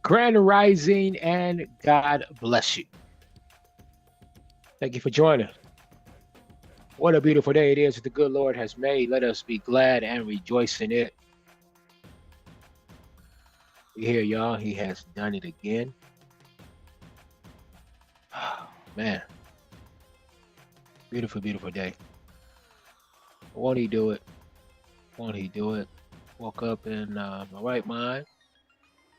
Grand Rising and God bless you. Thank you for joining. What a beautiful day it is that the good Lord has made. Let us be glad and rejoice in it. We hear y'all, he has done it again. Oh, man, beautiful, beautiful day. Won't he do it? Won't he do it? Woke up in my right mind.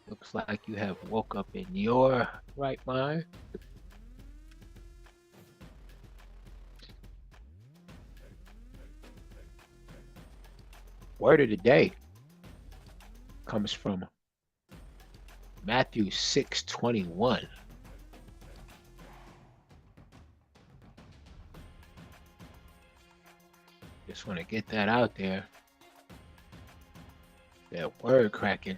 Looks like you have woke up in your right mind. Word of the day comes from Matthew 6:21. Just want to get that out there. That word cracking.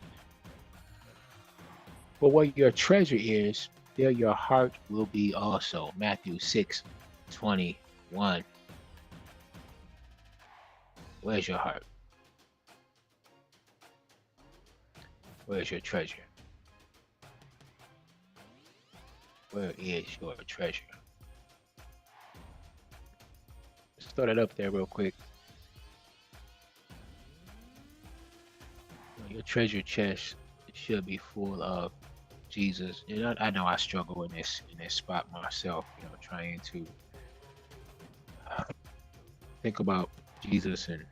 But where your treasure is, there your heart will be also. Matthew 6:21. Where's your heart? Where's your treasure? Where is your treasure? Let's throw that up there real quick. Your treasure chest should be full of Jesus. You know, I know I struggle in this spot myself. You know, trying to think about Jesus and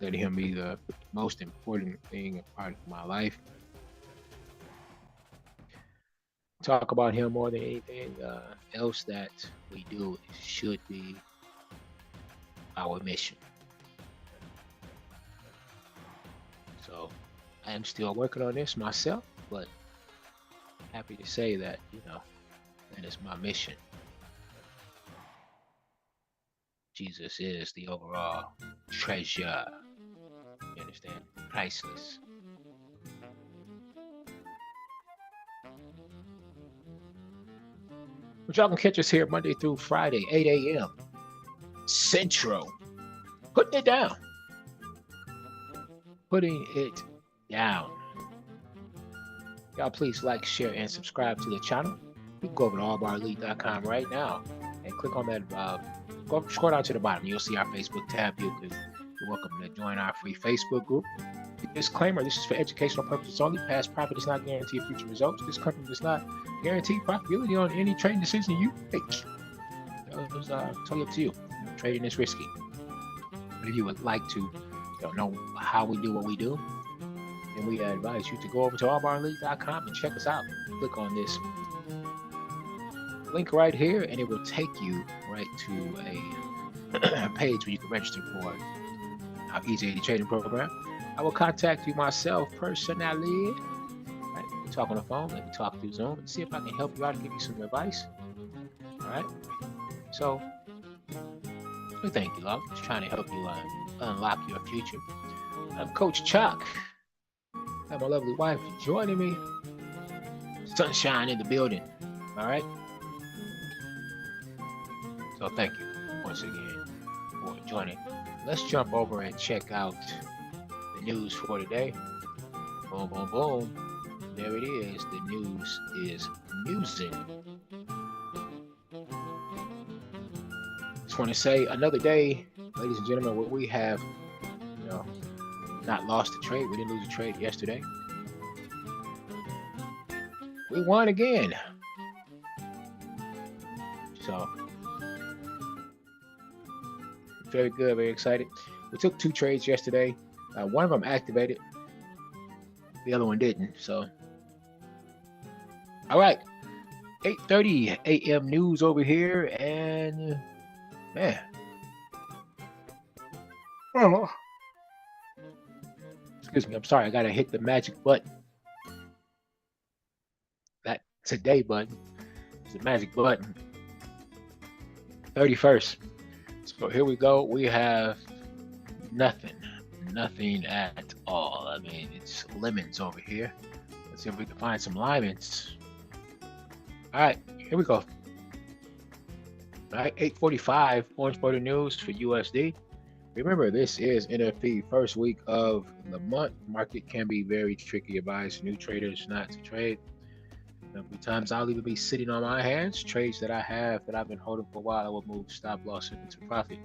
letting him be the most important thing, a part of my life. Talk about him more than anything else that we do should be our mission. So I am still working on this myself, but happy to say that, you know, That is my mission. Jesus is the overall treasure. You understand? Priceless. But y'all can catch us here Monday through Friday, 8 a.m. Central. Putting it down. Putting it down. Y'all please like, share, and subscribe to the channel. You can go over to allbarelite.com right now and click on that. Scroll down to the bottom. You'll see our Facebook tab. You're welcome to join our free Facebook group. Disclaimer, this is for educational purposes only. Past profit does not guarantee future results. This company does not guarantee profitability on any trading decision you make. It's totally up to you. Trading is risky. But if you would like to know how we do what we do, then we advise you to go over to allbarelite.com and check us out. Click on this link right here, and it will take you right to a page where you can register for our Easy 80 trading program. I will contact you myself personally. Right? We talk on the phone, let me talk through Zoom and see if I can help you out and give you some advice. All right. So, thank you, love. Just trying to help you unlock your future. I'm Coach Chuck. I have my lovely wife joining me. Sunshine in the building. All right. So thank you once again for joining. Let's jump over and check out the news for today. Boom, boom, boom. There it is. The news is music. Just want to say another day, ladies and gentlemen, where we have, not lost a trade. We didn't lose a trade yesterday. We won again. So very good, very excited. We took 2 trades yesterday. One of them activated. The other one didn't. So, all right. 8:30 a.m. news over here, and man. Oh. Excuse me. I'm sorry. I gotta hit the magic button. That today button. It's the magic button. 31st. So here we go. We have nothing at all. I mean, it's lemons over here. Let's see if we can find some lemons. All right, here we go. All right, 8:45 Orange Border News for USD. Remember, this is NFP first week of the month. Market can be very tricky. Advise new traders not to trade. There'll be times I'll even be sitting on my hands. Trades that I have that I've been holding for a while, I will move stop loss into profit.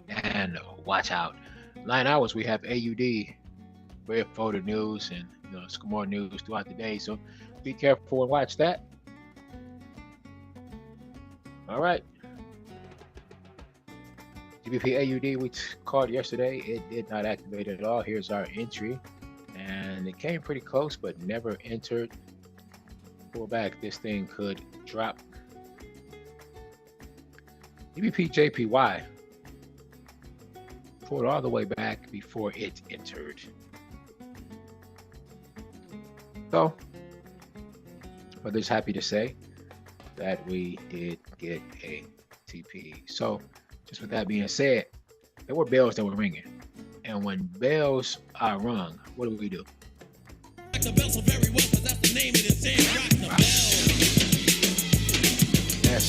And watch out. 9 hours, we have AUD, red folder news, and some more news throughout the day. So be careful and watch that. All right. GBP AUD we caught yesterday. It did not activate at all. Here's our entry. And it came pretty close, but never entered. Pull back, this thing could drop. GBP JPY pulled all the way back before it entered. So, but just happy to say that we did get a TP. So, just with that being said, there were bells that were ringing. And when bells are rung, what do we do? Rock the bells so very well, because that's the name of the damn rock the bells. Yes.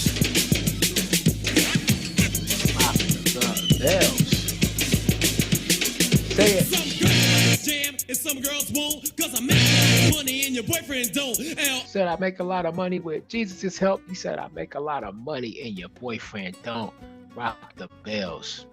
Rock the bells. Say it. Some girls jam and some girls won't, because I make a lot of money and your boyfriend don't. Said I make a lot of money with Jesus' help. He said I make a lot of money and your boyfriend don't. Rock the bells.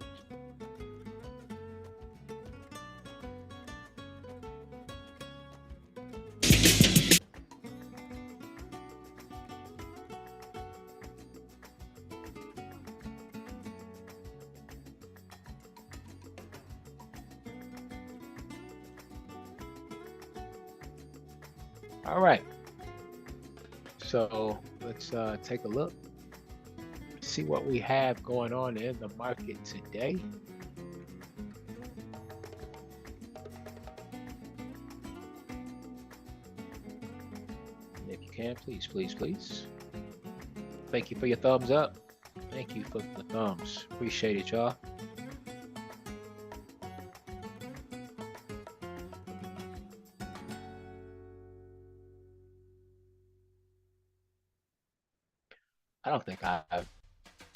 All right, so let's take a look, see what we have going on in the market today. If you can, please, please, please. Thank you for your thumbs up. Thank you for the thumbs. Appreciate it, y'all. I don't think I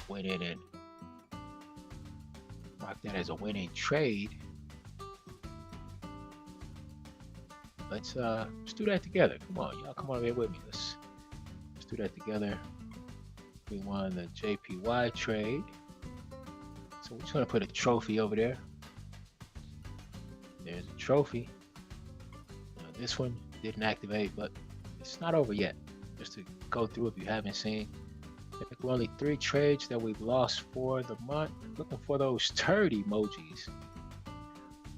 went in and marked that as a winning trade. Let's do that together. Come on, y'all, come on here with me. Let's do that together. We won the JPY trade, so we're just gonna put a trophy over there. There's a trophy. Now, this one didn't activate, but it's not over yet. Just to go through, if you haven't seen, I think we're only 3 trades that we've lost for the month. Looking for those turd emojis.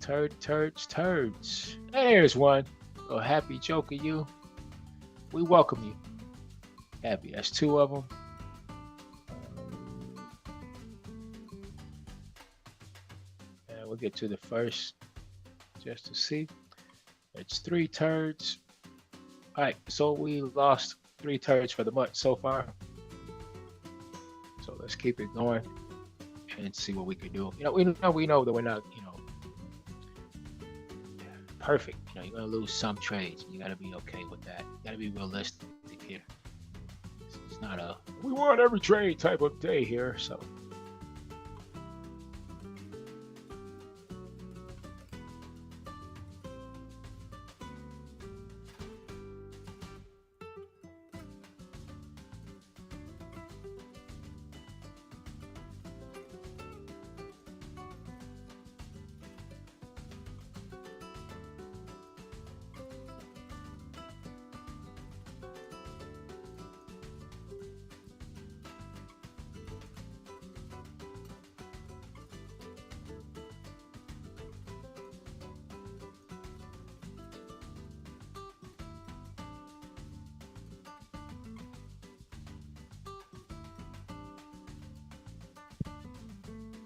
Turds. There's one. Oh, happy Joker, you. We welcome you. Happy. That's 2 of them. And we'll get to the first just to see. It's 3 turds. All right, so we lost 3 turds for the month so far. So let's keep it going and see what we can do. You know, we know that we're not, perfect. You're gonna lose some trades. You gotta be okay with that. You gotta be realistic here. It's not a we want every trade type of day here. So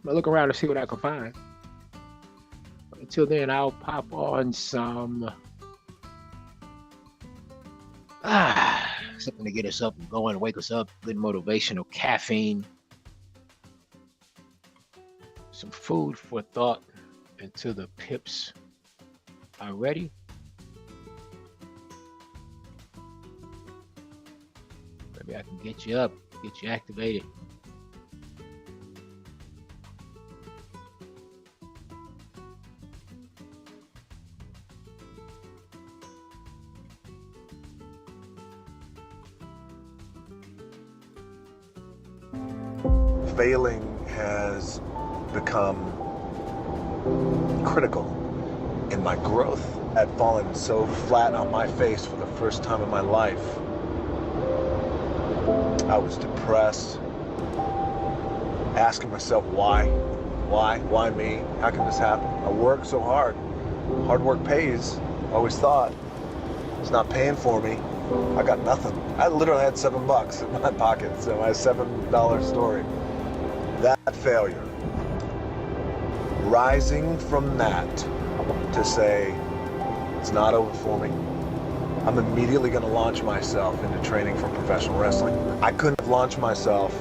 I'll look around and see what I can find. But until then, I'll pop on some something to get us up and going, wake us up, good motivational caffeine, some food for thought until the pips are ready. Maybe I can get you up, get you activated. Failing has become critical in my growth. I'd fallen so flat on my face for the first time in my life. I was depressed, asking myself why me? How can this happen? I work so hard. Hard work pays, always thought. It's not paying for me. I got nothing. I literally had $7 in my pocket, so my $7 story. That failure, rising from that to say, it's not over for me. I'm immediately going to launch myself into training for professional wrestling. I couldn't have launched myself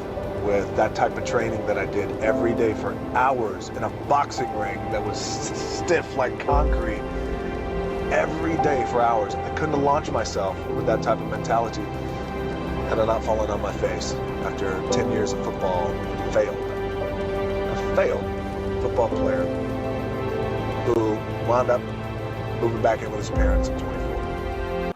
with that type of training that I did every day for hours in a boxing ring that was stiff like concrete. Every day for hours. I couldn't have launched myself with that type of mentality had I not fallen on my face after 10 years of football failed. A failed football player who wound up moving back in with his parents at 24.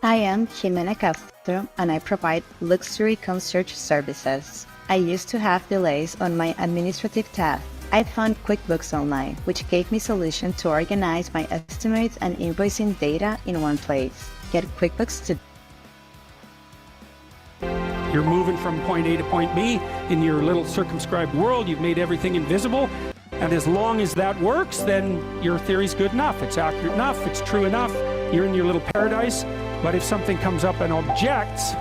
I am Jimena Castro and I provide luxury concierge services. I used to have delays on my administrative tasks. I found QuickBooks Online, which gave me solutions to organize my estimates and invoicing data in one place. Get QuickBooks today. You're moving from point A to point B in your little circumscribed world. You've made everything invisible. And as long as that works, then your theory's good enough. It's accurate enough. It's true enough. You're in your little paradise. But if something comes up and objects,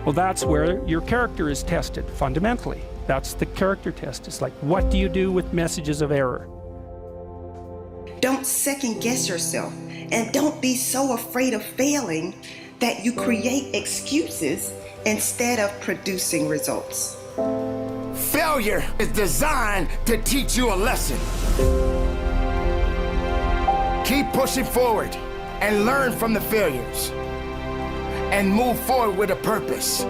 well, that's where your character is tested fundamentally. That's the character test. It's like, what do you do with messages of error? Don't second guess yourself, and don't be so afraid of failing that you create excuses instead of producing results. Failure is designed to teach you a lesson. Keep pushing forward and learn from the failures and move forward with a purpose.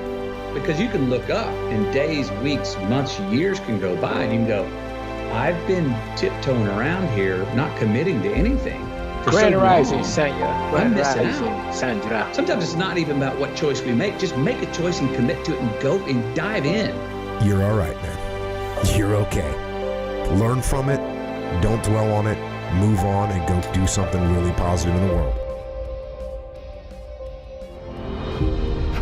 Because you can look up and days, weeks, months, years can go by and you can go, I've been tiptoeing around here, not committing to anything. Grand Rising, Sanya. I'm Grand missing Rising, out. Sandra. Sometimes it's not even about what choice we make. Just make a choice and commit to it and go and dive in. You're all right, man. You're okay. Learn from it, don't dwell on it, move on, and go do something really positive in the world.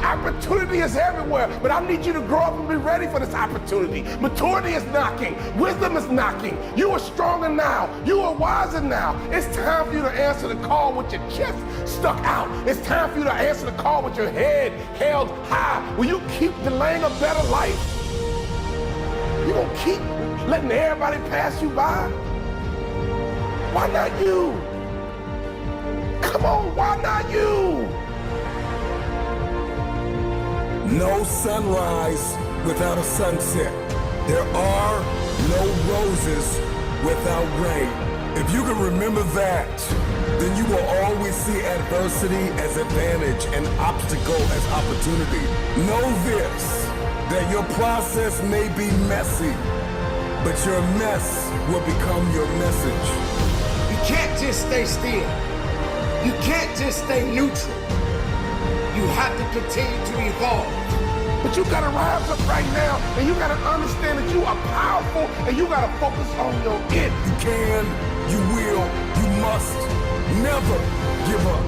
Opportunity is everywhere, but I need you to grow up and be ready for this opportunity. Maturity is knocking. Wisdom is knocking. You are stronger now. You are wiser now. It's time for you to answer the call with your chest stuck out. It's time for you to answer the call with your head held high. Will you keep delaying a better life? You gonna keep letting everybody pass you by? Why not you? Come on, why not you? No sunrise without a sunset. There are no roses without rain. If you can remember that, then you will always see adversity as advantage and obstacle as opportunity. Know this, that your process may be messy, but your mess will become your message. You can't just stay still. You can't just stay neutral. You have to continue to evolve. But you gotta rise up right now, and you gotta understand that you are powerful, and you gotta focus on your it. You can, you will, you must never give up.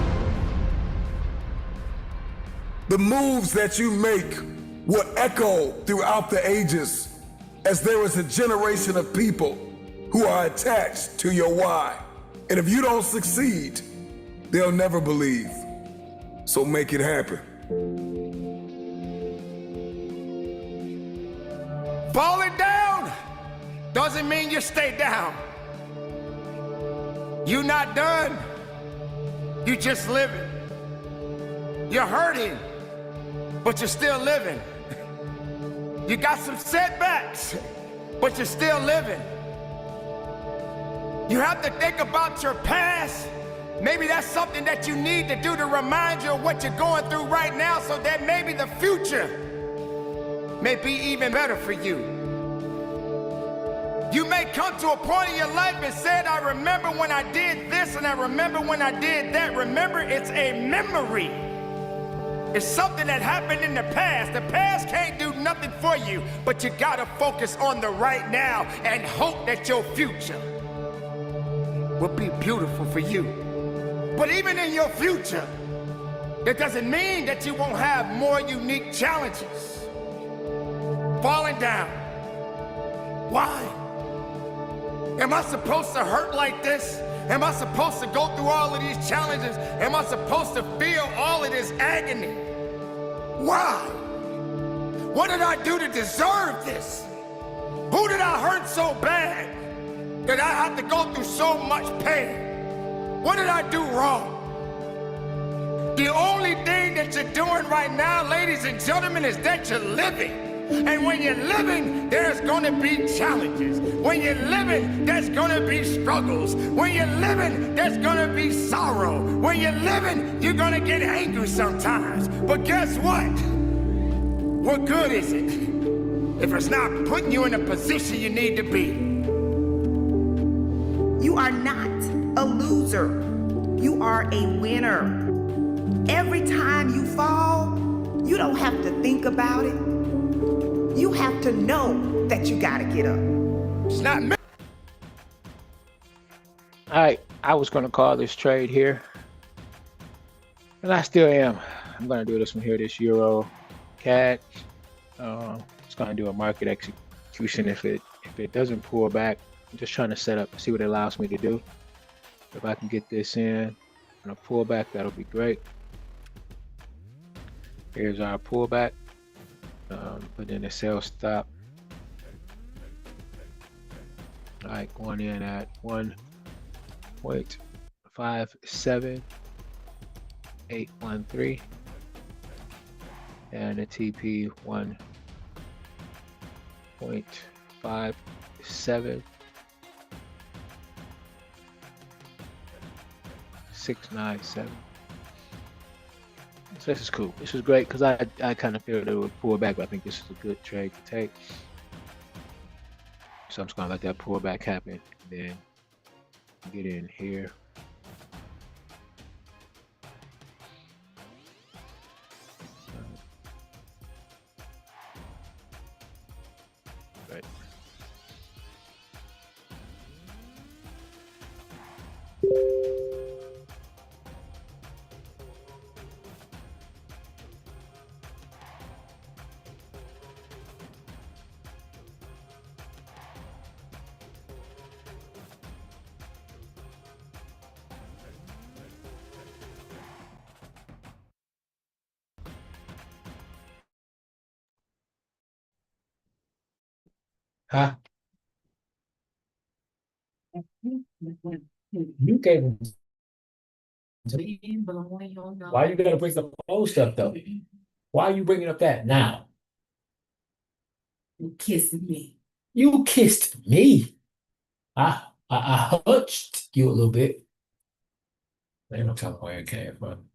The moves that you make will echo throughout the ages, as there is a generation of people who are attached to your why. And if you don't succeed, they'll never believe. So make it happen. Falling down doesn't mean you stay down. You're not done. You just living. You're hurting, but you're still living. You got some setbacks, but you're still living. You have to think about your past. Maybe that's something that you need to do to remind you of what you're going through right now, so that maybe the future may be even better for you. You may come to a point in your life and said, I remember when I did this and I remember when I did that. Remember, it's a memory. It's something that happened in the past. The past can't do nothing for you, but you gotta focus on the right now and hope that your future will be beautiful for you. But even in your future, that doesn't mean that you won't have more unique challenges. Falling down. Why? Am I supposed to hurt like this? Am I supposed to go through all of these challenges? Am I supposed to feel all of this agony? Why? What did I do to deserve this? Who did I hurt so bad that I have to go through so much pain? What did I do wrong? The only thing that you're doing right now, ladies and gentlemen, is that you're living. And when you're living, there's gonna be challenges. When you're living, there's gonna be struggles. When you're living, there's gonna be sorrow. When you're living, you're gonna get angry sometimes. But guess what? What good is it if it's not putting you in a position you need to be? You are not a loser. You are a winner. Every time you fall, you don't have to think about it. You have to know that you gotta get up. It's not me. All right, I was going to call this trade here, and I still am. I'm going to do this one here, this Euro CAD. It's going to do a market execution. If it doesn't pull back, I'm just trying to set up, see what it allows me to do. If I can get this in on a pullback, that'll be great. Here's our pullback. Put in a sell stop. All right, going in at 1.57813. and the TP 1.57. 697. So this is cool. This is great because I kind of feared it would pull back, but I think this is a good trade to take. So I'm just gonna let that pullback happen, and then get in here. Right. Huh? You gave him. Why you gotta bring the old stuff though? Why are you bringing up that now? You kissing me. You kissed me. I touched you a little bit. They don't tell me where it came from.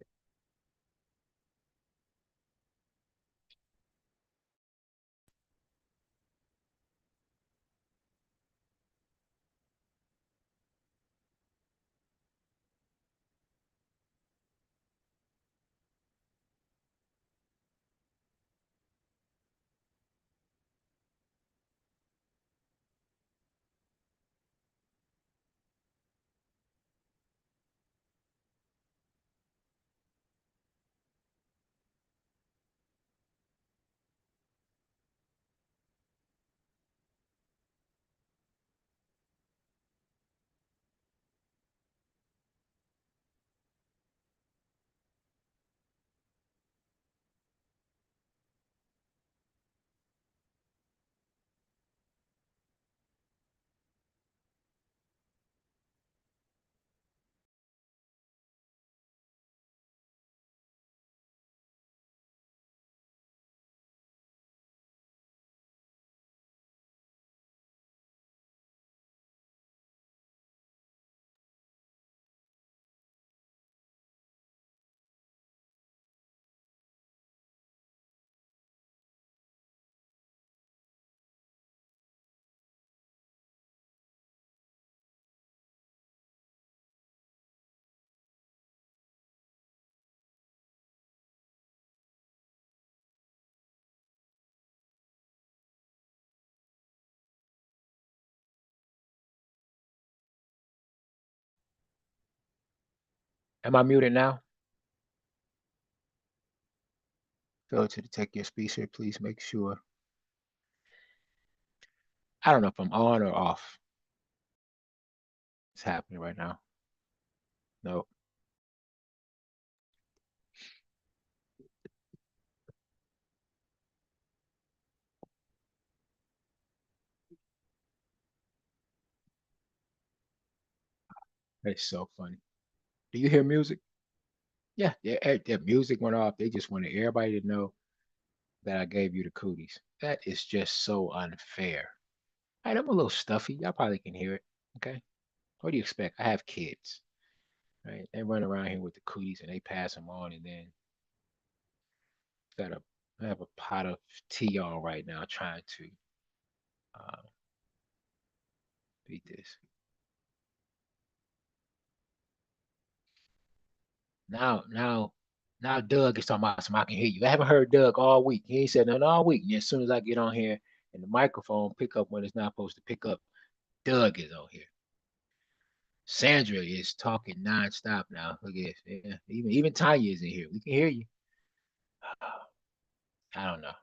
Am I muted now? Go to detect your speaker. Please make sure. I don't know if I'm on or off. It's happening right now. No. It's so funny. Do you hear music? Yeah, their music went off. They just wanted everybody to know that I gave you the cooties. That is just so unfair. All right, I'm a little stuffy. Y'all probably can hear it. Okay. What do you expect? I have kids, right? They run around here with the cooties and they pass them on, and then got a I have a pot of tea on right now, trying to uh, beat this. Now, Doug is talking about something I can hear you. I haven't heard Doug all week. He ain't said nothing all week. And as soon as I get on here and the microphone pick up when it's not supposed to pick up, Doug is on here. Sandra is talking nonstop now. Look at it. Yeah, even Tanya is in here. We can hear you. I don't know.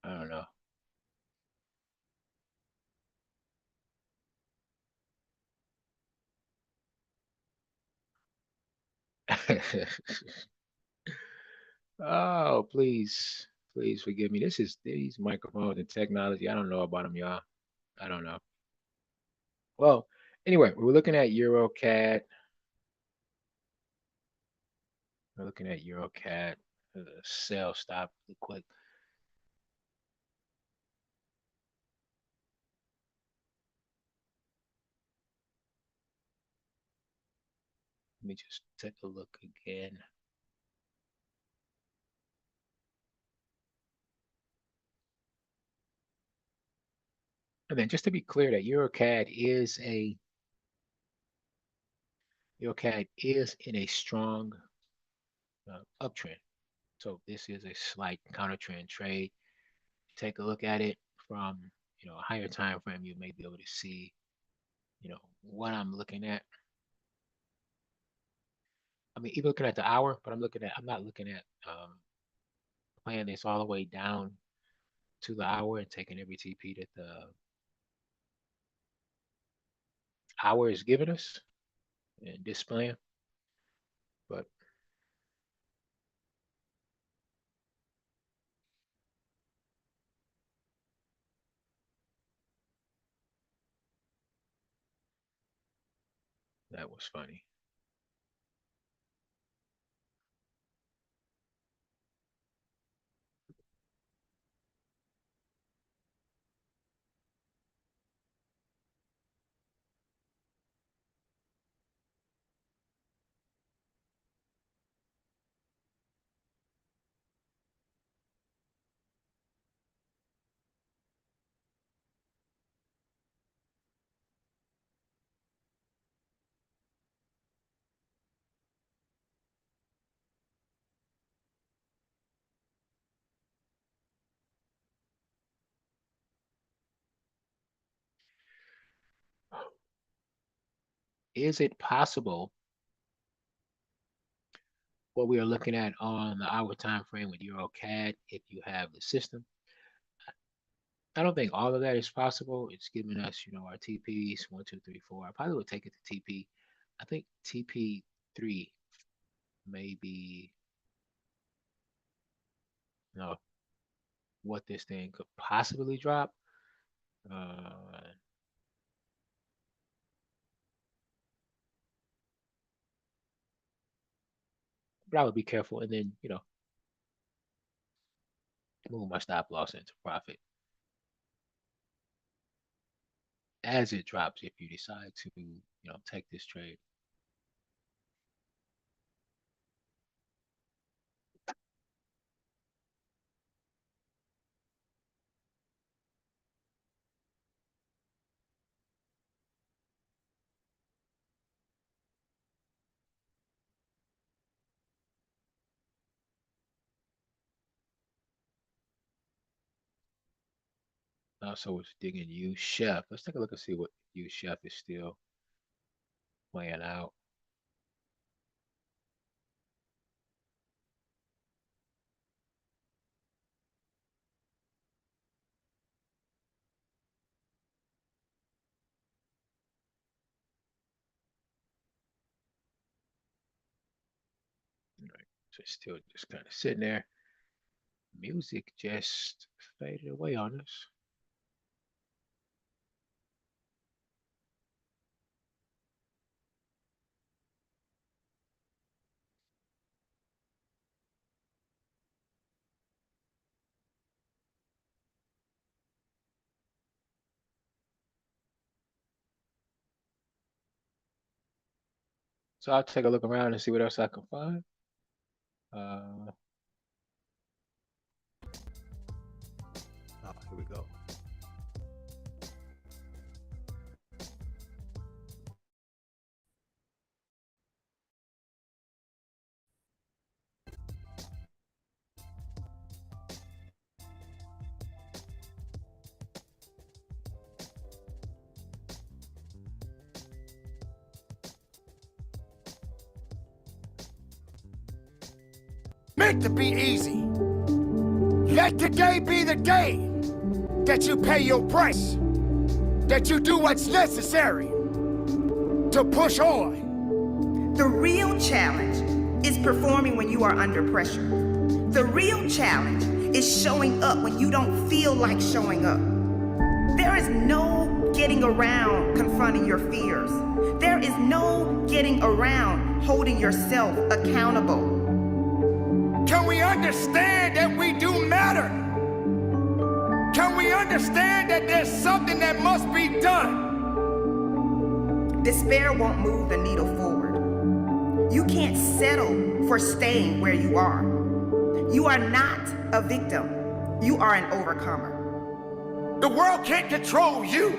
I don't know. Oh, please forgive me. This is these microphones and technology. I don't know about them, y'all. I don't know. Well, anyway, we're looking at EuroCAD. We're looking at EuroCAD. The cell stopped really quick. Let me just take a look again. And then just to be clear, that EuroCAD is in a strong uptrend. So this is a slight counter trend trade. Take a look at it from a higher time frame. You may be able to see what I'm looking at. I mean, even looking at the hour, but I'm not looking at playing this all the way down to the hour and taking every TP that the hour is giving us and displaying. But that was funny. Is it possible what we are looking at on the hour time frame with EuroCAD if you have the system? I don't think all of that is possible. It's giving us, our TPs 1, 2, 3, 4. I probably would take it to TP. I think TP3 may be, what this thing could possibly drop. But I would be careful and then, move my stop loss into profit as it drops if you decide to, take this trade. Also, it's digging U Chef. Let's take a look and see what U Chef is still playing out. All right, so it's still just kind of sitting there. Music just faded away on us. So I'll take a look around and see what else I can find. Here we go. Meant to be easy. Let today be the day that you pay your price, that you do what's necessary to push on. The real challenge is performing when you are under pressure. The real challenge is showing up when you don't feel like showing up. There is no getting around confronting your fears. There is no getting around holding yourself accountable. Can we we understand that we do matter? Can we understand that there's something that must be done? Despair won't move the needle forward. You can't settle for staying where you are. You are not a victim. You are an overcomer. The world can't control you.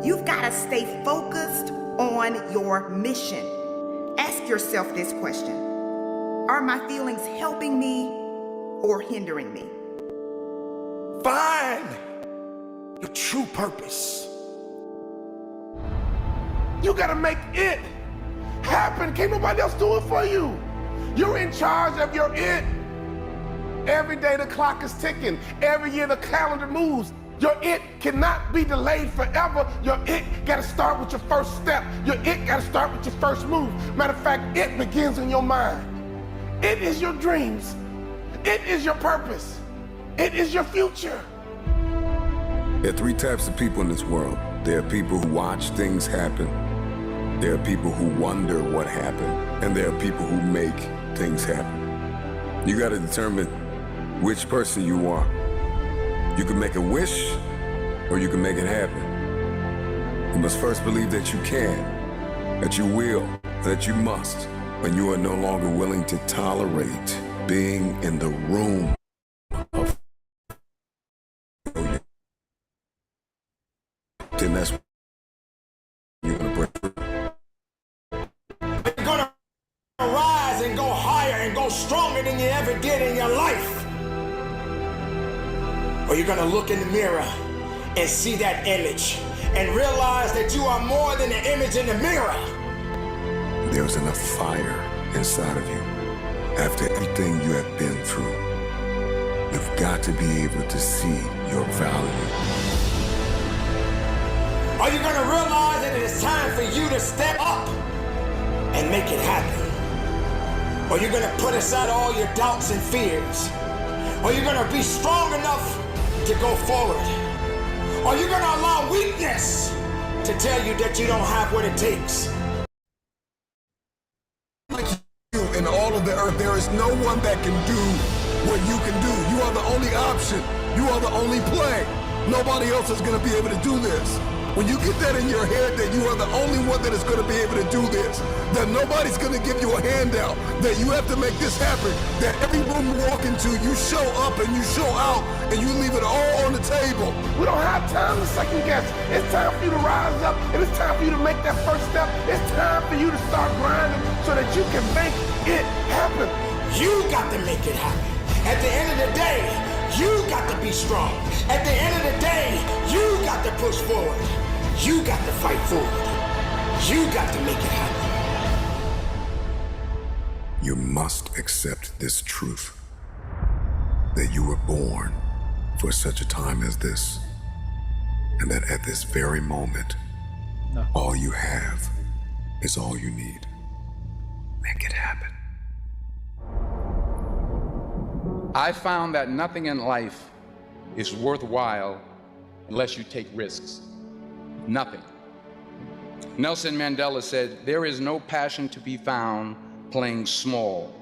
You've got to stay focused on your mission. Ask yourself this question: are my feelings helping me or hindering me? Find your true purpose. You gotta make it happen. Can't nobody else do it for you. You're in charge of your it. Every day the clock is ticking. Every year the calendar moves. Your it cannot be delayed forever. Your it gotta start with your first step. Your it gotta start with your first move. Matter of fact, it begins in your mind. It is your dreams. It is your purpose. It is your future. There are three types of people in this world. There are people who watch things happen. There are people who wonder what happened. And there are people who make things happen. You gotta determine which person you are. You can make a wish, or you can make it happen. You must first believe that you can, that you will, that you must, when you are no longer willing to tolerate being in the room of failure. Then that's when you're gonna break through. You're gonna rise and go higher and go stronger than you ever did in your life. Or you're gonna look in the mirror and see that image and realize that you are more than the image in the mirror. There's enough fire inside of you. After everything you have been through, you've got to be able to see your value. Are you gonna realize that it is time for you to step up and make it happen? Or you're gonna put aside all your doubts and fears? Or you're gonna be strong enough to go forward? Or you're gonna allow weakness to tell you that you don't have what it takes? Like you in all of the earth, there is no one that can do what you can do. You are the only option. You are the only play. Nobody else is gonna be able to do this. When you get that in your head that you are the only one that is going to be able to do this, that nobody's going to give you a handout, that you have to make this happen, that every room you walk into, you show up and you show out and you leave it all on the table. We don't have time to second guess. It's time for you to rise up, and it's time for you to make that first step. It's time for you to start grinding so that you can make it happen. You got to make it happen. At the end of the day, you got to be strong. At the end of the day, you got to push forward. You got to fight forward. You got to make it happen. You must accept this truth, that you were born for such a time as this, and that at this very moment, all you have is all you need. Make it happen. I found that nothing in life is worthwhile unless you take risks. Nothing. Nelson Mandela said, "There is no passion to be found playing small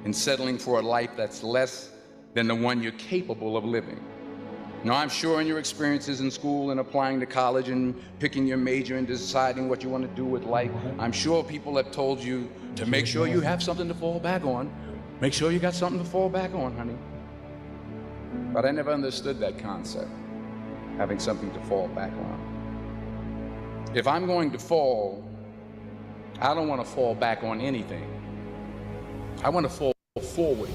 and settling for a life that's less than the one you're capable of living." Now, I'm sure in your experiences in school and applying to college and picking your major and deciding what you want to do with life, I'm sure people have told you to make sure you have something to fall back on. Make sure you got something to fall back on, honey. But I never understood that concept, having something to fall back on. If I'm going to fall, I don't want to fall back on anything. I want to fall forward.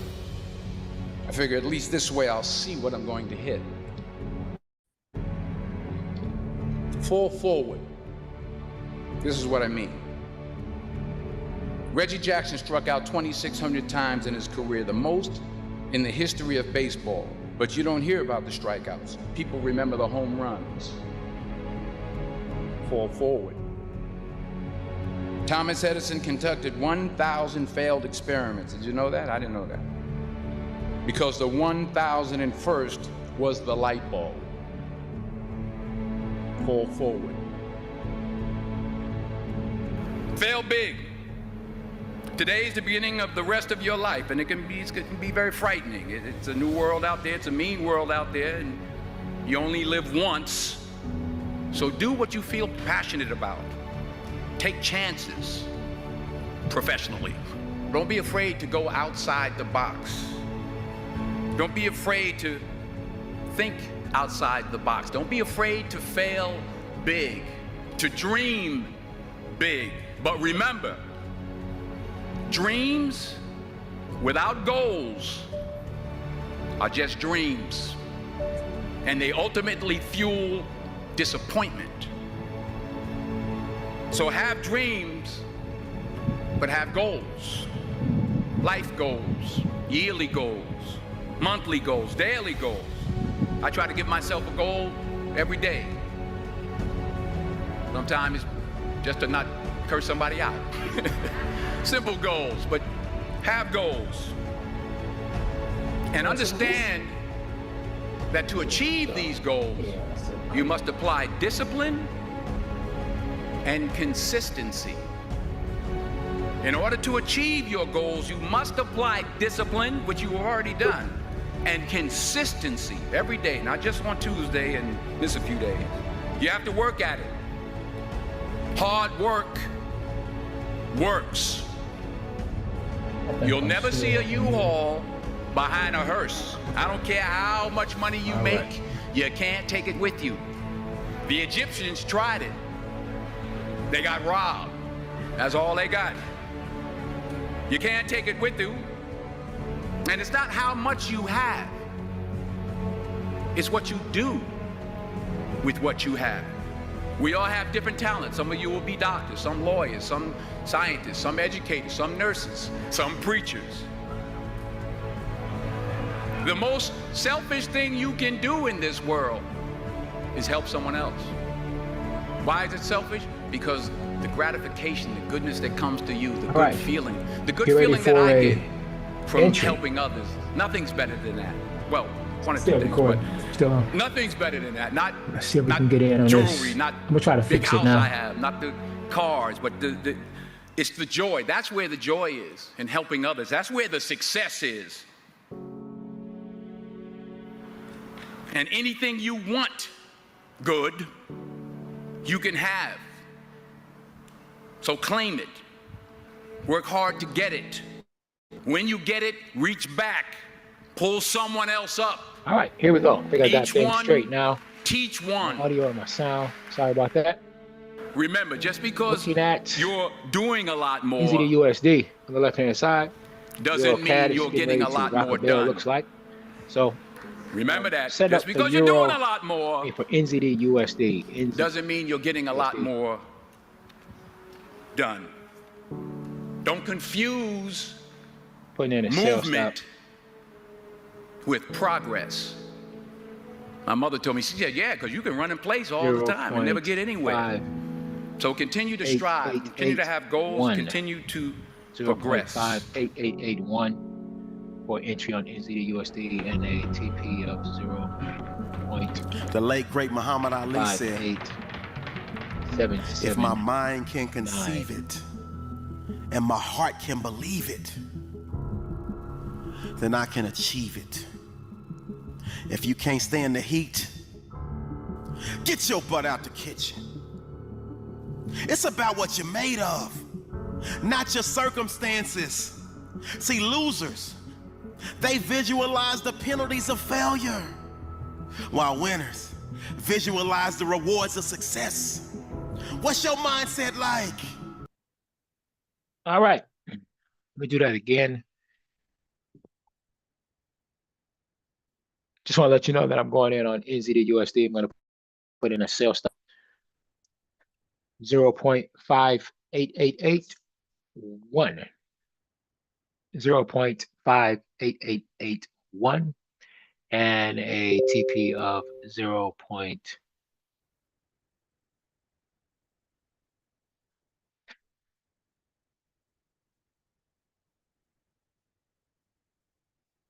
I figure at least this way I'll see what I'm going to hit. Fall forward. This is what I mean. Reggie Jackson struck out 2,600 times in his career, the most in the history of baseball. But you don't hear about the strikeouts. People remember the home runs. Fall forward. Thomas Edison conducted 1,000 failed experiments. Did you know that? I didn't know that. Because the 1,001st was the light bulb. Fall forward. Fail big. Today is the beginning of the rest of your life, and it can be very frightening. It's a new world out there. It's a mean world out there, and you only live once. So do what you feel passionate about. Take chances professionally. Don't be afraid to go outside the box. Don't be afraid to think outside the box. Don't be afraid to fail big, to dream big. But remember, dreams without goals are just dreams, and they ultimately fuel disappointment. So have dreams, but have goals. Life goals, yearly goals, monthly goals, daily goals. I try to give myself a goal every day. Sometimes it's just to not curse somebody out. Simple goals, but have goals. And understand that to achieve these goals, you must apply discipline and consistency. In order to achieve your goals, you must apply discipline, which you have already done, and consistency every day, not just on Tuesday and miss a few days. You have to work at it. Hard work works. You'll never see a U-Haul behind a hearse. I don't care how much money you make, you can't take it with you. The Egyptians tried it. They got robbed. That's all they got. You can't take it with you. And it's not how much you have. It's what you do with what you have. We all have different talents. Some of you will be doctors, some lawyers, some scientists, some educators, some nurses, some preachers. The most selfish thing you can do in this world is help someone else. Why is it selfish? Because the gratification, the goodness that comes to you, the good feeling, the good feeling that I get from helping others, nothing's better than that. Well, one or two things, but nothing's better than that. Not, let's see if we not can get in on jewelry, this. not I'm gonna try to big fix house it now. I have, not the cars, but it's the joy. That's where the joy is in helping others. That's where the success is. And anything you want good, you can have. So claim it. Work hard to get it. When you get it, reach back. Pull someone else up. All right, here we go. I think I got things straight now. Teach one. My audio and my sound. Sorry about that. Remember, just because you're doing a lot more NZD/USD on the left-hand side doesn't mean you're getting a lot more done. Looks like. So remember that. set Just up the because you're euro doing a lot more for NZD/USD doesn't mean you're getting a lot more done. Don't confuse putting in a sales stop movement with progress. My mother told me, she said, yeah, because you can run in place all the time and never get anywhere. So continue to strive, continue to have goals, continue to progress. 0.58881 for entry on NZD/USD and a TP of 0. The late great Muhammad Ali said, if my mind can conceive it and my heart can believe it, then I can achieve it. If you can't stand the heat, get your butt out the kitchen. It's about what you're made of, not your circumstances. See, losers, they visualize the penalties of failure, while winners visualize the rewards of success. What's your mindset like? All right, let me do that again. Just want to let you know that I'm going in on NZD/USD. I'm going to put in a sales stop. 0.58881. 0.58881 and a TP of 0.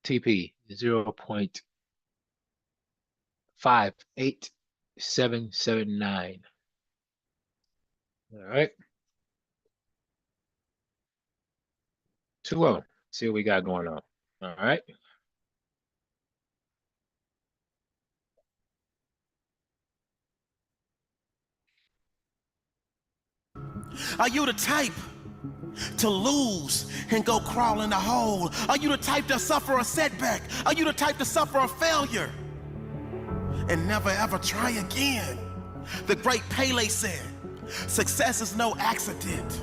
TP 0.58779. All right. 2-0. See what we got going on. All right. Are you the type to lose and go crawl in the hole? Are you the type to suffer a setback? Are you the type to suffer a failure and never ever try again? The great Pele said, success is no accident.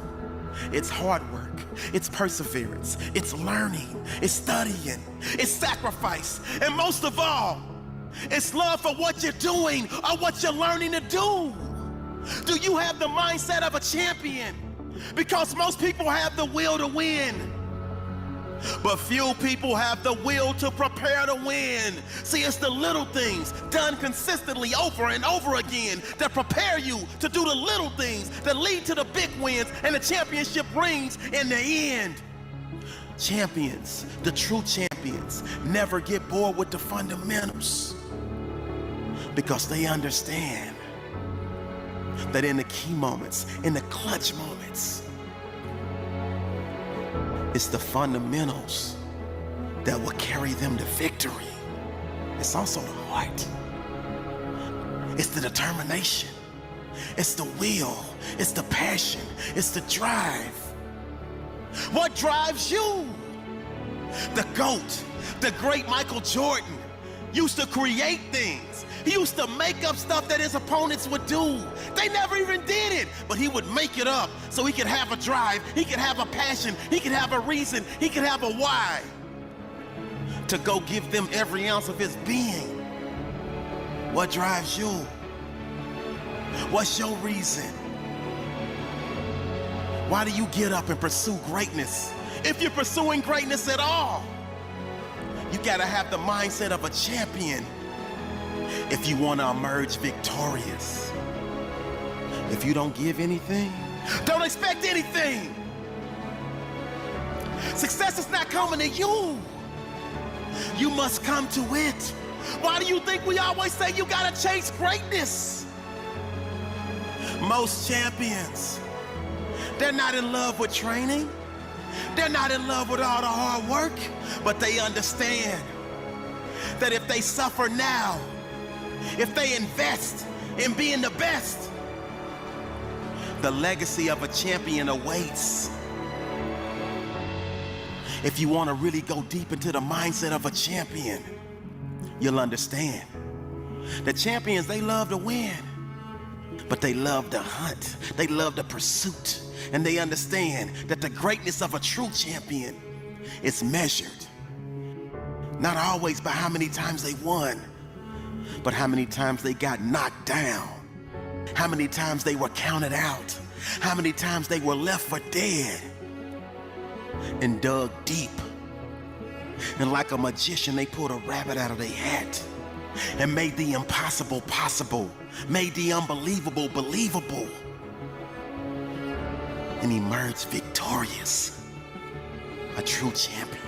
It's hard work, it's perseverance, it's learning, it's studying, it's sacrifice, and most of all, it's love for what you're doing or what you're learning to do. Do you have the mindset of a champion? Because most people have the will to win, but few people have the will to prepare to win. See, it's the little things done consistently over and over again that prepare you to do the little things that lead to the big wins and the championship rings in the end. Champions, the true champions, never get bored with the fundamentals because they understand that in the key moments, in the clutch moments, it's the fundamentals that will carry them to victory. It's also the heart. It's the determination. It's the will. It's the passion. It's the drive. What drives you? The GOAT, the great Michael Jordan, used to create things. He used to make up stuff that his opponents would do. They never even did it, but he would make it up so he could have a drive, he could have a passion, he could have a reason, he could have a why to go give them every ounce of his being. What drives you? What's your reason? Why do you get up and pursue greatness? If you're pursuing greatness at all, you gotta have the mindset of a champion if you want to emerge victorious. If you don't give anything, don't expect anything. Success is not coming to you. You must come to it. Why do you think we always say you gotta chase greatness? Most champions, they're not in love with training. They're not in love with all the hard work, but they understand that if they suffer now, if they invest in being the best, the legacy of a champion awaits. If you want to really go deep into the mindset of a champion, you'll understand that champions, they love to win, but they love the hunt. They love the pursuit. And they understand that the greatness of a true champion is measured not always by how many times they won, but how many times they got knocked down, how many times they were counted out, how many times they were left for dead and dug deep. And like a magician, they pulled a rabbit out of their hat and made the impossible possible, made the unbelievable believable, and emerged victorious. A true champion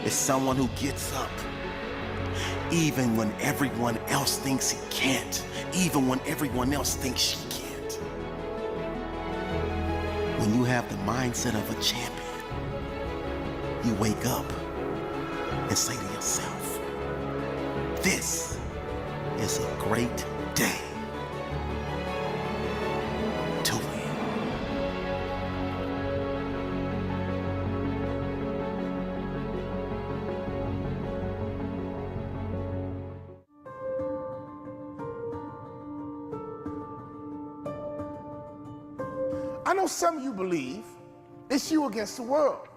is someone who gets up even when everyone else thinks he can't, even when everyone else thinks she can't. When you have the mindset of a champion, you wake up and say to yourself, this is a great day to win. I know some of you believe it's you against the world.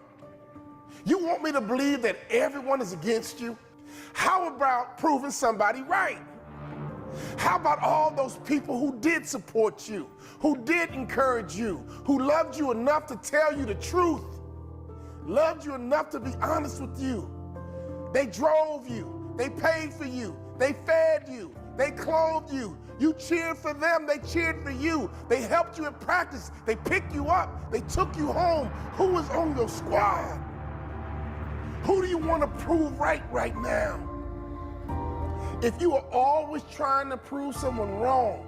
You want me to believe that everyone is against you? How about proving somebody right? How about all those people who did support you, who did encourage you, who loved you enough to tell you the truth, loved you enough to be honest with you? They drove you, they paid for you, they fed you, they clothed you. You cheered for them, they cheered for you. They helped you in practice, they picked you up, they took you home. Who was on your squad? Who do you want to prove right now? If you are always trying to prove someone wrong,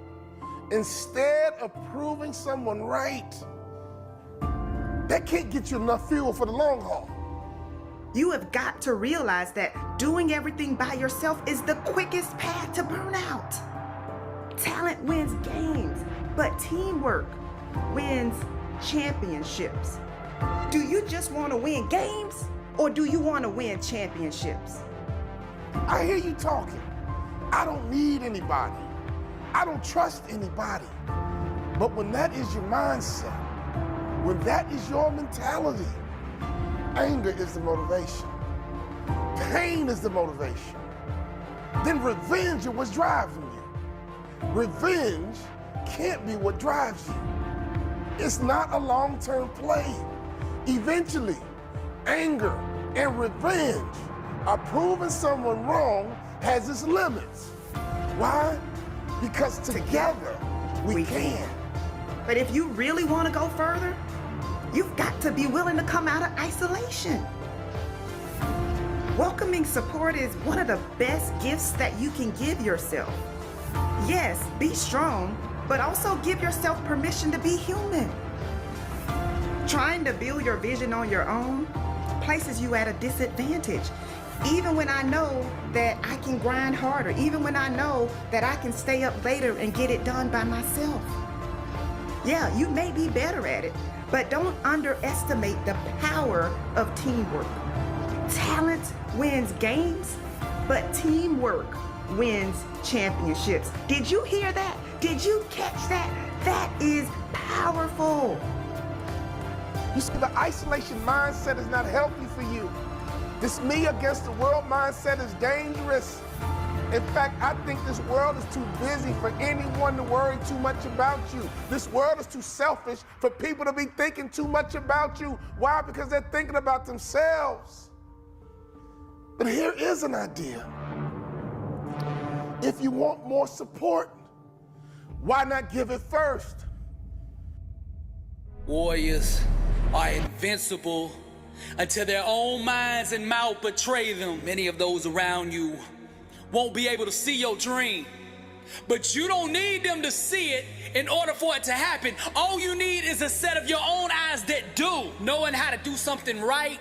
instead of proving someone right, that can't get you enough fuel for the long haul. You have got to realize that doing everything by yourself is the quickest path to burnout. Talent wins games, but teamwork wins championships. Do you just want to win games, or do you want to win championships? I hear you talking. I don't need anybody. I don't trust anybody. But when that is your mindset, when that is your mentality, anger is the motivation. Pain is the motivation. Then revenge is what's driving you. Revenge can't be what drives you. It's not a long-term play. Eventually, anger and revenge are proving someone wrong has its limits. Why? Because together we can. But if you really want to go further, you've got to be willing to come out of isolation. Welcoming support is one of the best gifts that you can give yourself. Yes, be strong, but also give yourself permission to be human. Trying to build your vision on your own places you at a disadvantage. Even when I know that I can grind harder, even when I know that I can stay up later and get it done by myself. Yeah, you may be better at it, but don't underestimate the power of teamwork. Talent wins games, but teamwork wins championships. Did you hear that? Did you catch that? That is powerful. You see, the isolation mindset is not healthy for you. This me against the world mindset is dangerous. In fact, I think this world is too busy for anyone to worry too much about you. This world is too selfish for people to be thinking too much about you. Why? Because they're thinking about themselves. But here is an idea. If you want more support, why not give it first? Warriors are invincible until their own minds and mouth betray them. Many of those around you won't be able to see your dream, but you don't need them to see it in order for it to happen. All you need is a set of your own eyes that do. Knowing how to do something right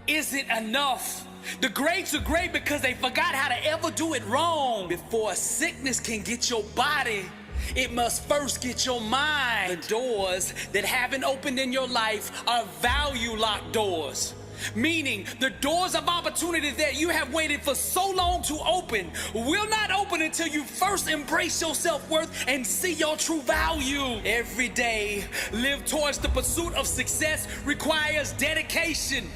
isn't enough. The greats are great because they forgot how to ever do it wrong. Before a sickness can get your body, it must first get your mind. The doors that haven't opened in your life are value locked doors. Meaning the doors of opportunity that you have waited for so long to open will not open until you first embrace your self-worth and see your true value. Every day, live towards the pursuit of success requires dedication,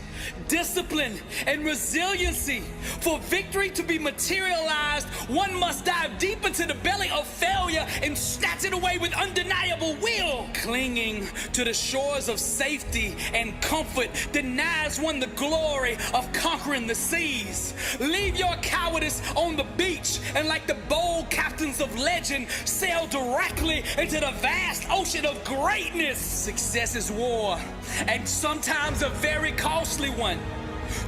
discipline, and resiliency. For victory to be materialized, one must dive deep into the belly of failure and snatch it away with undeniable will. Clinging to the shores of safety and comfort denies one the glory of conquering the seas. Leave your cowardice on the beach and, like the bold captains of legend, sail directly into the vast ocean of greatness. Success is war, and sometimes a very costly one.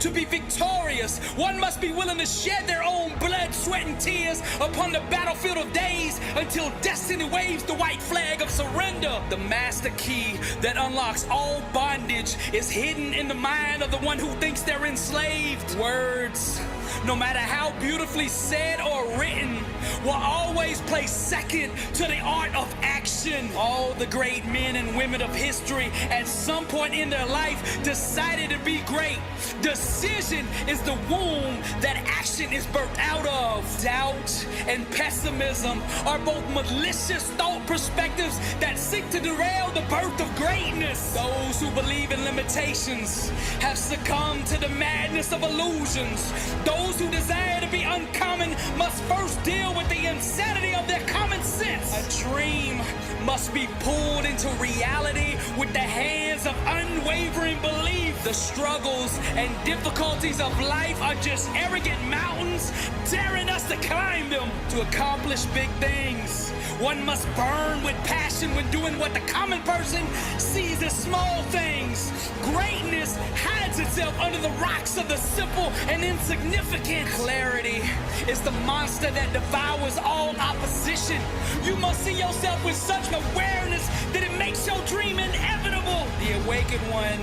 To be victorious, one must be willing to shed their own blood, sweat, and tears upon the battlefield of days until destiny waves the white flag of surrender. The master key that unlocks all bondage is hidden in the mind of the one who thinks they're enslaved. Words, no matter how beautifully said or written, will always place second to the art of action. All the great men and women of history at some point in their life decided to be great. Decision is the womb that action is birthed out of. Doubt and pessimism are both malicious thought perspectives that seek to derail the birth of greatness. Those who believe in limitations have succumbed to the madness of illusions. Those who desire to be uncommon must first deal with the insanity of their common sense. A dream must be pulled into reality with the hands of unwavering belief. The struggles and difficulties of life are just arrogant mountains daring us to climb them. To accomplish big things, one must burn with passion when doing what the common person sees as small things. Greatness hides itself under the rocks of the simple and insignificant. Clarity is the monster that devours all opposition. You must see yourself with such awareness that it makes your dream inevitable. The awakened one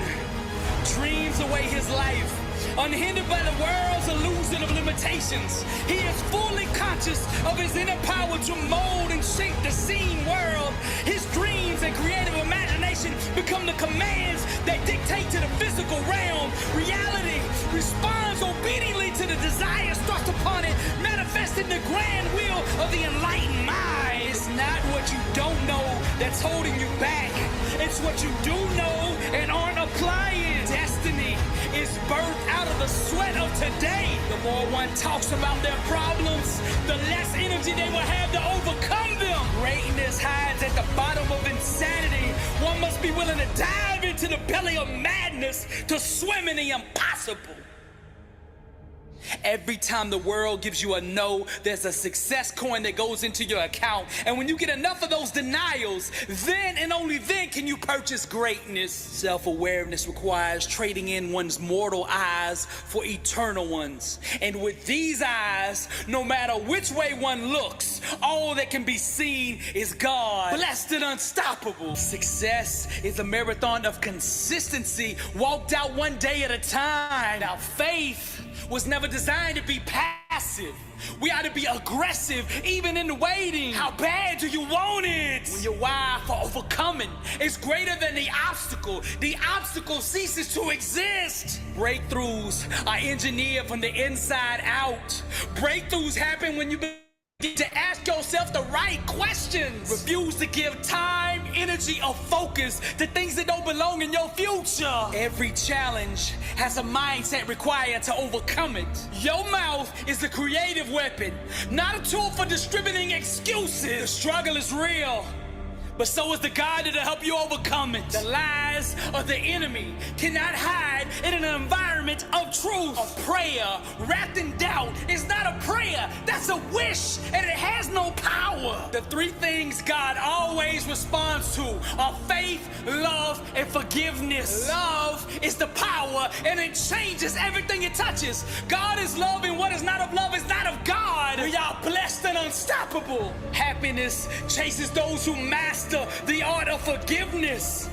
dreams away his life, unhindered by the world's illusion of limitations. He is fully conscious of his inner power to mold and shape the seen world. His dreams and creative imagination become the commands that dictate to the physical realm. Reality responds obediently to the desires thrust upon it, manifesting the grand will of the enlightened mind. It's not what you don't know that's holding you back. It's what you do know and aren't applying. Destiny is birthed out of the sweat of today. The more one talks about their problems, the less energy they will have to overcome them. Greatness hides at the bottom of insanity. One must be willing to dive into the belly of madness to swim in the impossible. Every time the world gives you a no, there's a success coin that goes into your account. And when you get enough of those denials, then and only then can you purchase greatness. Self-awareness requires trading in one's mortal eyes for eternal ones. And with these eyes, no matter which way one looks, all that can be seen is God, blessed and unstoppable. Success is a marathon of consistency, walked out one day at a time. Now, faith was never designed to be passive. We ought to be aggressive, even in the waiting. How bad do you want it? When your why for overcoming is greater than the obstacle ceases to exist. Breakthroughs are engineered from the inside out. Breakthroughs happen when you to ask yourself the right questions. Refuse to give time, energy, or focus to things that don't belong in your future. Every challenge has a mindset required to overcome it. Your mouth is a creative weapon, not a tool for distributing excuses. The struggle is real, but so is the God that'll help you overcome it. The lies of the enemy cannot hide in an environment of truth. A prayer wrapped in doubt is not a prayer, that's a wish, and it has no power. The three things God always responds to are faith, love, and forgiveness. Love is the power, and it changes everything it touches. God is love, and what is not of love is not of God. We are blessed and unstoppable. Happiness chases those who master the art of forgiveness.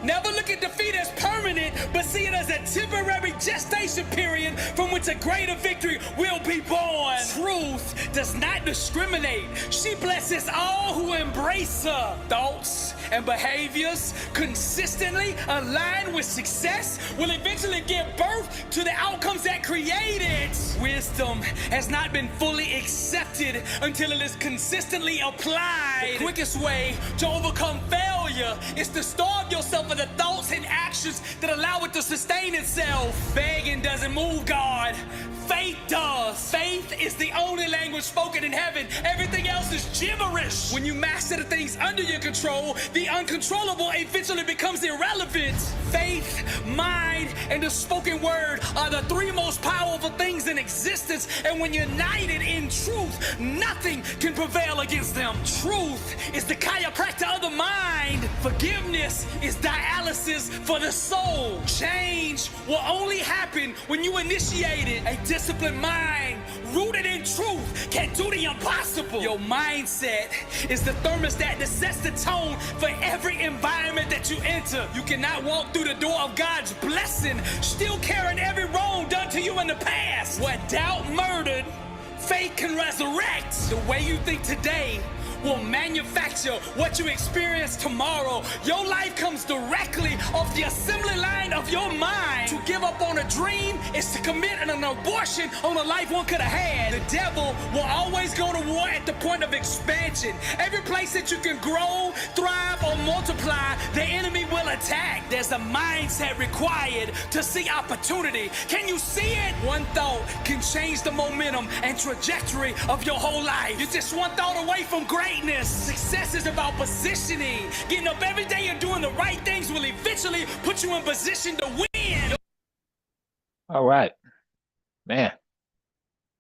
Never look at defeat as permanent, but see it as a temporary gestation period from which a greater victory will be born. Truth does not discriminate. She blesses all who embrace her. Thoughts and behaviors consistently aligned with success will eventually give birth to the outcomes that create it. Wisdom has not been fully accepted until it is consistently applied. The quickest way to overcome failure is to starve yourself of the thoughts and actions that allow it to sustain itself. Begging doesn't move God. Faith does. Faith is the only language spoken in heaven. Everything else is gibberish. When you master the things under your control, the uncontrollable eventually becomes irrelevant. Faith, mind, and the spoken word are the three most powerful things in existence, and when united in truth, nothing can prevail against them. Truth is the chiropractor of the mind. Forgiveness is dialysis for the soul. Change will only happen when you initiate it. A disciplined mind rooted in truth can do the impossible. Your mindset is the thermostat that sets the tone for every environment that you enter. You cannot walk through the door of God's blessing still carrying every wrong done to you in the past. What doubt murdered, faith can resurrect. The way you think today will manufacture what you experience tomorrow. Your life comes directly off the assembly line of your mind. To give up on a dream is to commit an abortion on a life one could have had. The devil will always go to war at the point of expansion. Every place that you can grow, thrive, or multiply, the enemy will attack. There's a mindset required to see opportunity. Can you see it? One thought can change the momentum and trajectory of your whole life. You're just one thought away from greatness. Success is about positioning. Getting up every day and doing the right things will eventually put you in position to win. All right, man.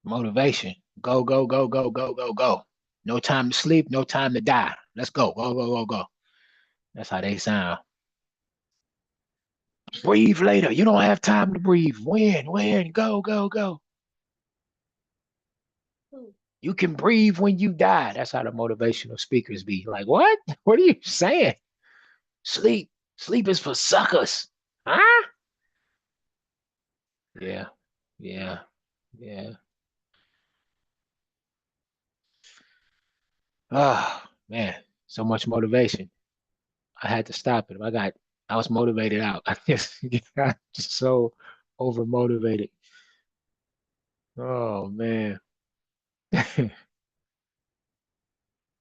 Motivation. Go, go, go, go, go, go, go. No time to sleep, no time to die. Let's go, go, go, go, go. That's how they sound. Breathe later. You don't have time to breathe. Win, go, go, go. You can breathe when you die. That's how the motivational speakers be. Like, what? What are you saying? Sleep. Sleep is for suckers. Huh? Yeah. Yeah. Yeah. Oh, man. So much motivation. I had to stop it. I was motivated out. I just got so over motivated. Oh man.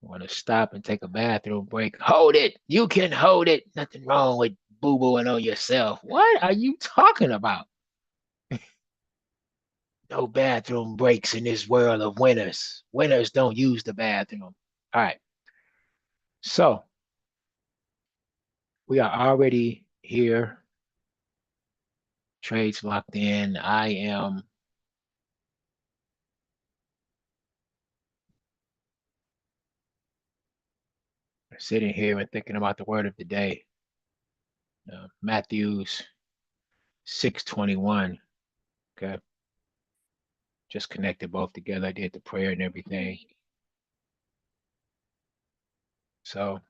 Want to stop and take a bathroom break. Hold it. You can hold it. Nothing wrong with boo-booing on yourself. What are you talking about? No bathroom breaks in this world of winners. Winners don't use the bathroom. All right. So we are already here. Trades locked in. I am sitting here and thinking about the word of the day. Matthew's 6:21. Okay. Just connected both together. I did the prayer and everything. So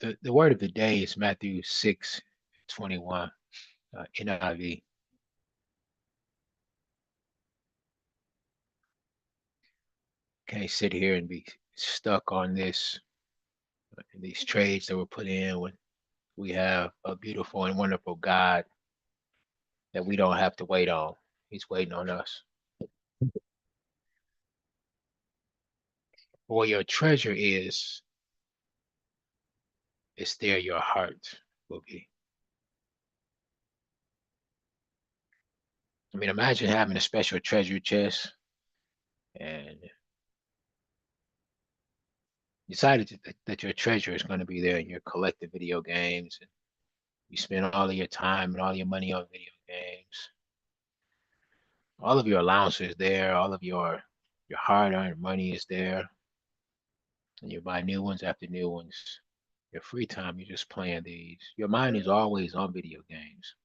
the word of the day is Matthew 6:21, NIV. Can't sit here and be stuck on this, these trades that were put in when we have a beautiful and wonderful God that we don't have to wait on. He's waiting on us. Where your treasure is there your heart will be. I mean, imagine having a special treasure chest and decided that your treasure is going to be there in your collective video games. And you spend all of your time and all your money on video games. All of your allowance is there. All of your hard-earned money is there. And you buy new ones after new ones. Your free time, you're just playing these. Your mind is always on video games.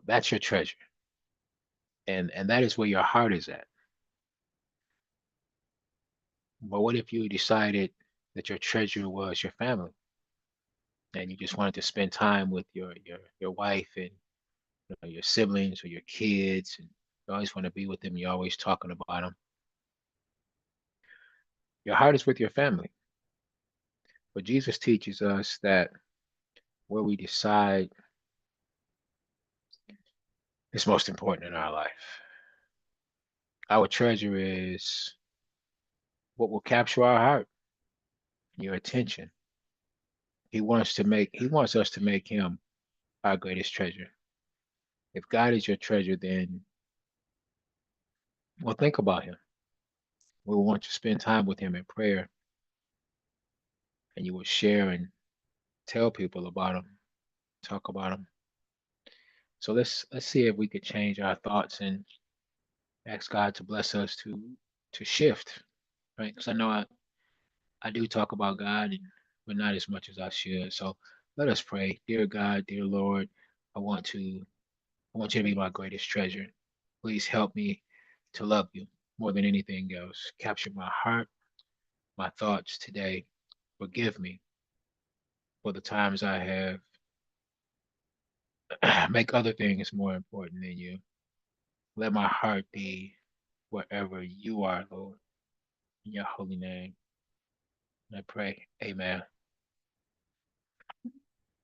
That's your treasure. And that is where your heart is at. But what if you decided that your treasure was your family and you just wanted to spend time with your wife and your siblings or your kids, and you always want to be with them, you're always talking about them. Your heart is with your family. But Jesus teaches us that where we decide is most important in our life. Our treasure is what will capture our heart, your attention. He wants us to make him our greatest treasure. If God is your treasure, then well, think about him. We will want to spend time with him in prayer, and you will share and tell people about him, talk about him. So let's see if we could change our thoughts and ask God to bless us to shift, right? Because I know I do talk about God, but not as much as I should. So let us pray. Dear God, dear Lord, I want to I want you to be my greatest treasure. Please help me to love you more than anything else. Capture my heart, my thoughts today. Forgive me for the times I have make other things more important than you. Let my heart be wherever you are, Lord. In your holy name, I pray. Amen.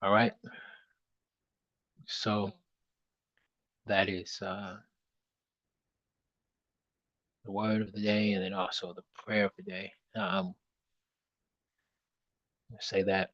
All right. So that is the word of the day, and then also the prayer of the day. Say that.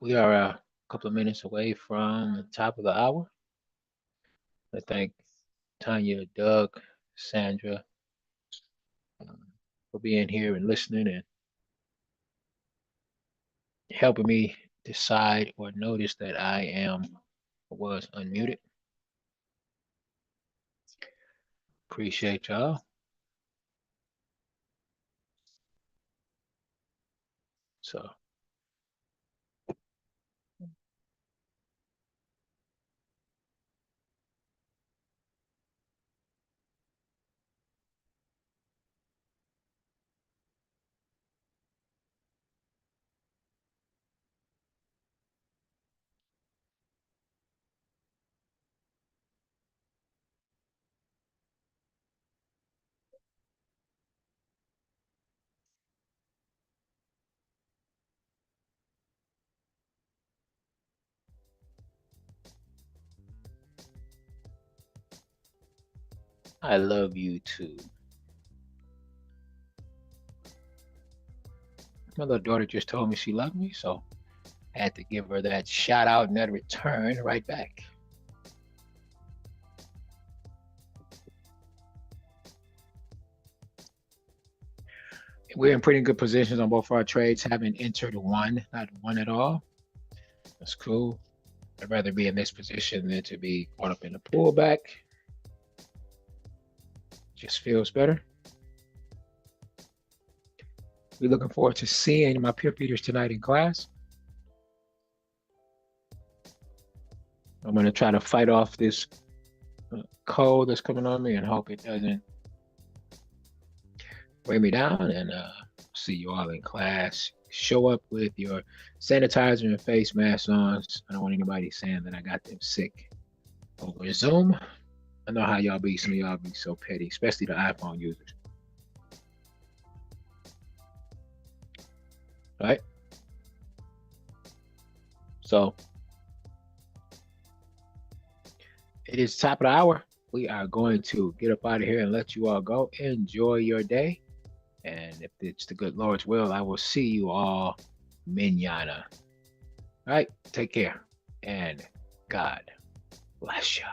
We are a couple of minutes away from the top of the hour. I thank Tanya, Doug, Sandra for being here and listening and helping me decide or notice that I was unmuted. Appreciate y'all. So I love you too. My little daughter just told me she loved me, so I had to give her that shout out and that return right back. We're in pretty good positions on both our trades, having entered one, not one at all. That's cool. I'd rather be in this position than to be caught up in a pullback. Just feels better. We're looking forward to seeing my peer feeders tonight in class. I'm going to try to fight off this cold that's coming on me and hope it doesn't weigh me down, and see you all in class. Show up with your sanitizer and face masks on. I don't want anybody saying that I got them sick over Zoom. I know how y'all be. Some of y'all be so petty, especially the iPhone users. All right? So it is top of the hour. We are going to get up out of here and let you all go. Enjoy your day. And if it's the good Lord's will, I will see you all manana. All right, take care, and God bless you.